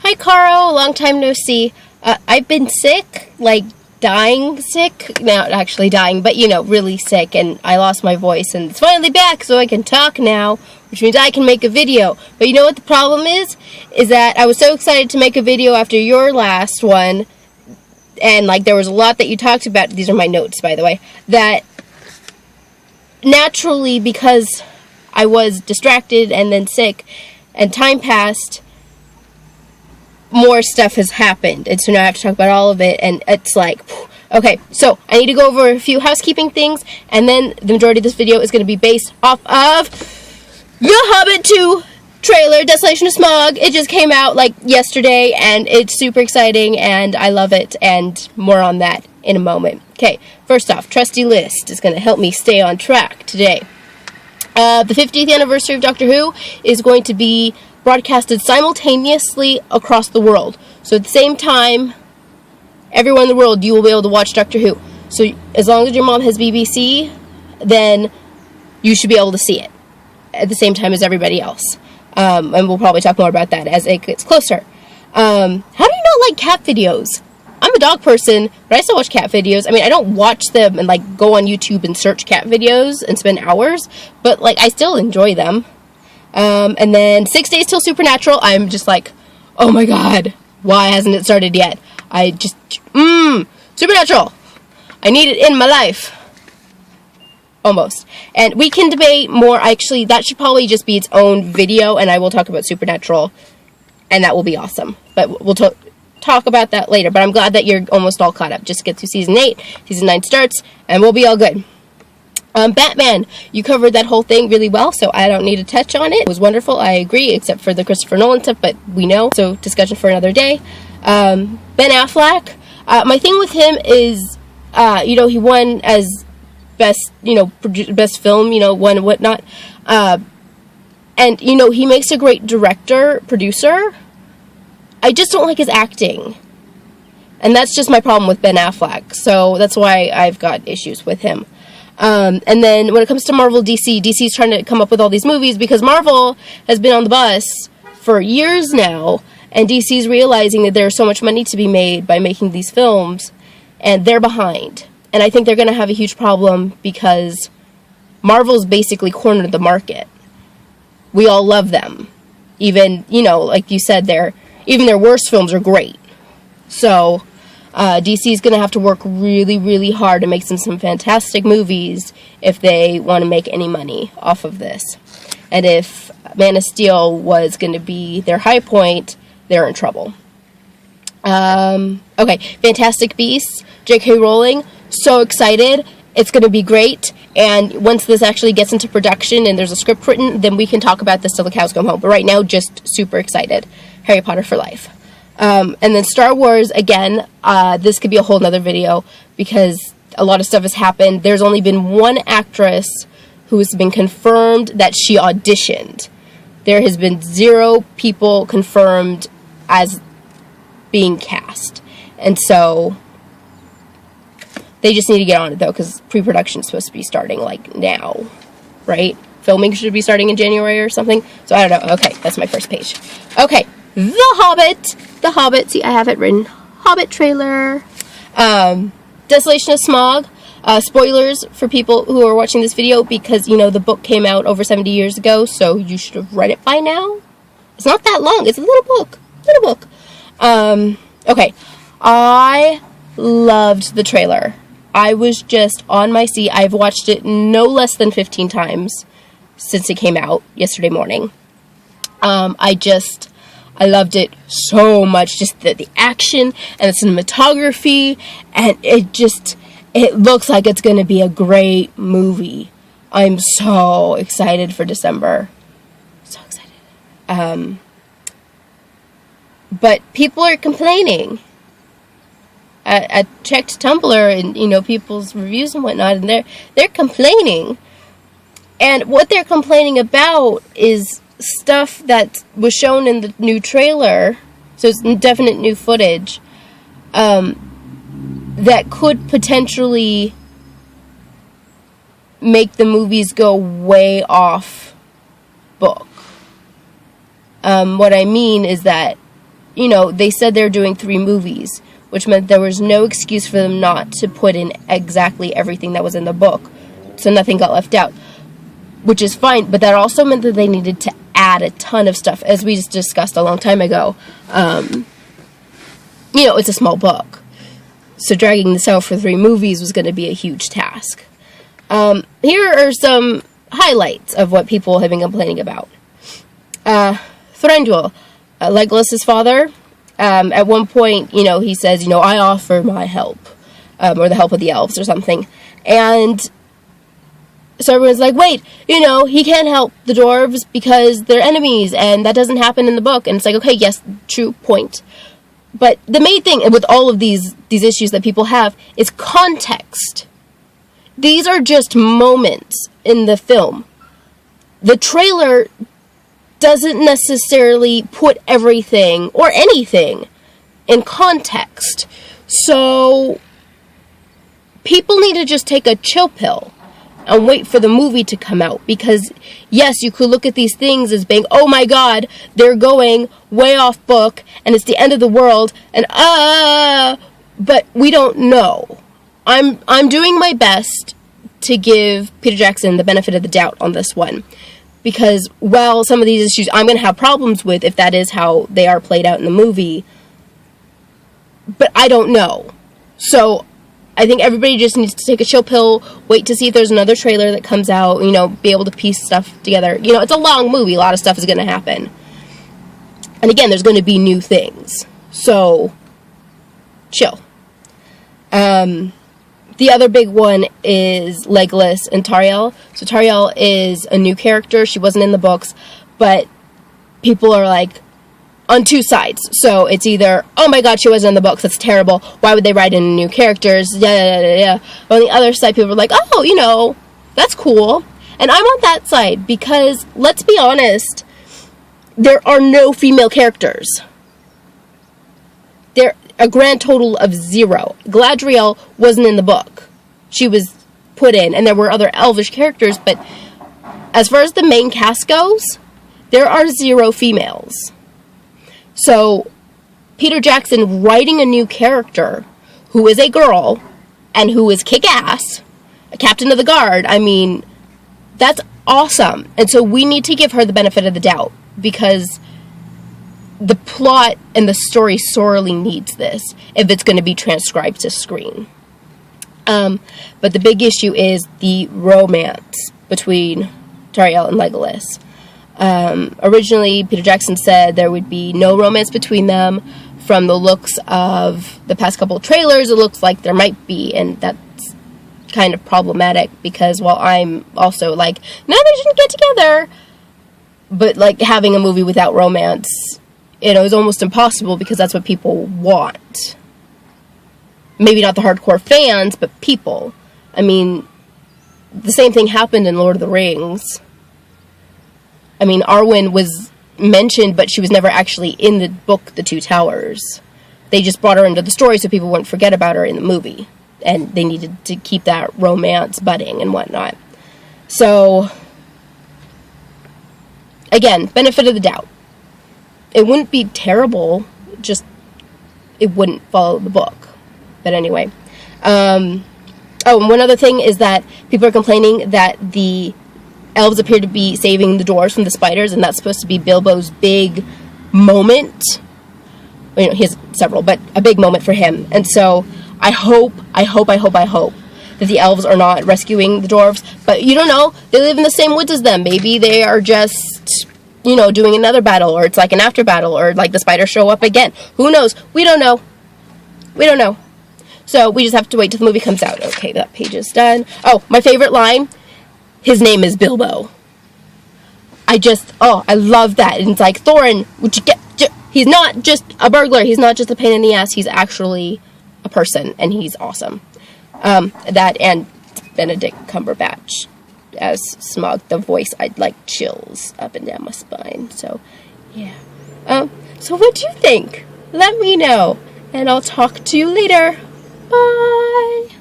Hi, Caro. Long time no see. I've been sick, like dying sick. Not actually dying, but really sick, and I lost my voice, and it's finally back, so I can talk now, which means I can make a video. But you know what the problem is? Is that I was so excited to make a video after your last one, and there was a lot that you talked about. These are my notes, by the way. That naturally, because I was distracted and then sick, and time passed, more stuff has happened, and so now I have to talk about all of it, and it's okay, so I need to go over a few housekeeping things, and then the majority of this video is going to be based off of The Hobbit 2 trailer, Desolation of Smaug. It just came out, yesterday, and it's super exciting, and I love it, and more on that in a moment. Okay, first off, trusty list is going to help me stay on track today. The 50th anniversary of Doctor Who is going to be broadcasted simultaneously across the world. So at the same time, everyone in the world, you will be able to watch Doctor Who. So as long as your mom has BBC, then you should be able to see it at the same time as everybody else. And we'll probably talk more about that as it gets closer. How do you not like cat videos? I'm a dog person, but I still watch cat videos. I mean, I don't watch them and go on YouTube and search cat videos and spend hours, but I still enjoy them. And then 6 Days Till Supernatural, I'm just oh my god, why hasn't it started yet? Supernatural! I need it in my life. Almost. And we can debate more. Actually, that should probably just be its own video, and I will talk about Supernatural, and that will be awesome. But we'll talk about that later. But I'm glad that you're almost all caught up. Just get through Season 8. Season 9 starts, and we'll be all good. Batman, you covered that whole thing really well, so I don't need to touch on it. It was wonderful, I agree, except for the Christopher Nolan stuff, but we know, so discussion for another day. Ben Affleck, my thing with him is, he won as best, best film, won and whatnot, and, he makes a great director, producer. I just don't like his acting, and that's just my problem with Ben Affleck, so that's why I've got issues with him. And then when it comes to Marvel, DC's trying to come up with all these movies because Marvel has been on the bus for years now, and DC's realizing that there's so much money to be made by making these films, and they're behind. And I think they're going to have a huge problem because Marvel's basically cornered the market. We all love them. Even, like you said, even their worst films are great. So DC's going to have to work really, really hard to make some fantastic movies if they want to make any money off of this. And if Man of Steel was going to be their high point, they're in trouble. Okay, Fantastic Beasts, J.K. Rowling, so excited. It's going to be great. And once this actually gets into production and there's a script written, then we can talk about this till the cows come home. But right now, just super excited. Harry Potter for life. And then Star Wars, again, this could be a whole nother video because a lot of stuff has happened. There's only been one actress who has been confirmed that she auditioned. There has been 0 people confirmed as being cast. And so they just need to get on it, though, because pre-production is supposed to be starting, now, right? Filming should be starting in January or something. So I don't know. Okay, that's my first page. Okay. The Hobbit, see, I have it written, Hobbit trailer, Desolation of Smaug, spoilers for people who are watching this video, because, the book came out over 70 years ago, so you should have read it by now. It's not that long, it's a little book, okay, I loved the trailer. I was just on my seat. I've watched it no less than 15 times since it came out yesterday morning. I loved it so much, just the action and the cinematography, and it looks like it's going to be a great movie. I'm so excited for December. So excited. But people are complaining. I checked Tumblr and, people's reviews and whatnot, and they're complaining. And what they're complaining about is stuff that was shown in the new trailer, so it's definite new footage, that could potentially make the movies go way off book. What I mean is that you know, they said they're doing 3 movies, which meant there was no excuse for them not to put in exactly everything that was in the book, so nothing got left out, which is fine, but that also meant that they needed to add a ton of stuff, as we just discussed a long time ago. You know, it's a small book, so dragging this out for 3 movies was going to be a huge task. Here are some highlights of what people have been complaining about. Thranduil, Legolas's father, at one point, you know, he says, you know, I offer my help, or the help of the elves or something, and so everyone's like, wait, you know, he can't help the dwarves because they're enemies, and that doesn't happen in the book, and it's like, okay, yes, true point, but the main thing with all of these issues that people have is context. These are just moments in the film. The trailer doesn't necessarily put everything or anything in context. So people need to just take a chill pill and wait for the movie to come out. Because, yes, you could look at these things as being, oh my god, they're going way off book, and it's the end of the world, and but we don't know. I'm doing my best to give Peter Jackson the benefit of the doubt on this one. Because, well, some of these issues I'm going to have problems with if that is how they are played out in the movie. But I don't know. So, I think everybody just needs to take a chill pill, wait to see if there's another trailer that comes out, you know, be able to piece stuff together. You know, it's a long movie, a lot of stuff is going to happen. And again, there's going to be new things. So, chill. The other big one is Legolas and Tauriel. So Tauriel is a new character. She wasn't in the books, but people are like on 2 sides. So it's either, oh my god, she wasn't in the books, that's terrible. Why would they write in new characters? Yeah. But on the other side, people are like, oh, you know, that's cool. And I'm on that side because, let's be honest, there are no female characters. There a grand total of 0. Galadriel wasn't in the book. She was put in, and there were other elvish characters, but as far as the main cast goes, there are 0 females. So, Peter Jackson writing a new character who is a girl and who is kick-ass, a captain of the guard, I mean, that's awesome. And so we need to give her the benefit of the doubt, because the plot and the story sorely needs this if it's going to be transcribed to screen. But the big issue is the romance between Tauriel and Legolas. Originally, Peter Jackson said there would be no romance between them. From the looks of the past couple of trailers, it looks like there might be, and that's kind of problematic, because while I'm also like, no, they shouldn't get together, but like having a movie without romance, you know, is almost impossible because that's what people want. Maybe not the hardcore fans, but people. I mean, the same thing happened in Lord of the Rings. I mean, Arwen was mentioned, but she was never actually in the book, The Two Towers. They just brought her into the story so people wouldn't forget about her in the movie. And they needed to keep that romance budding and whatnot. So, again, benefit of the doubt. It wouldn't be terrible, just it wouldn't follow the book. But anyway. Oh, and one other thing is that people are complaining that the elves appear to be saving the dwarves from the spiders, and that's supposed to be Bilbo's big moment. Well, you know, he has several, but a big moment for him. And so I hope that the elves are not rescuing the dwarves. But you don't know. They live in the same woods as them. Maybe they are just, you know, doing another battle, or it's like an after battle, or like the spiders show up again. Who knows? We don't know. We don't know. So we just have to wait till the movie comes out. Okay, that page is done. Oh, my favorite line. His name is Bilbo. I love that. And it's like, Thorin, would you get... He's not just a burglar. He's not just a pain in the ass. He's actually a person, and he's awesome. That and Benedict Cumberbatch as Smaug, the voice, I'd like chills up and down my spine. So, yeah. So what do you think? Let me know, and I'll talk to you later. Bye!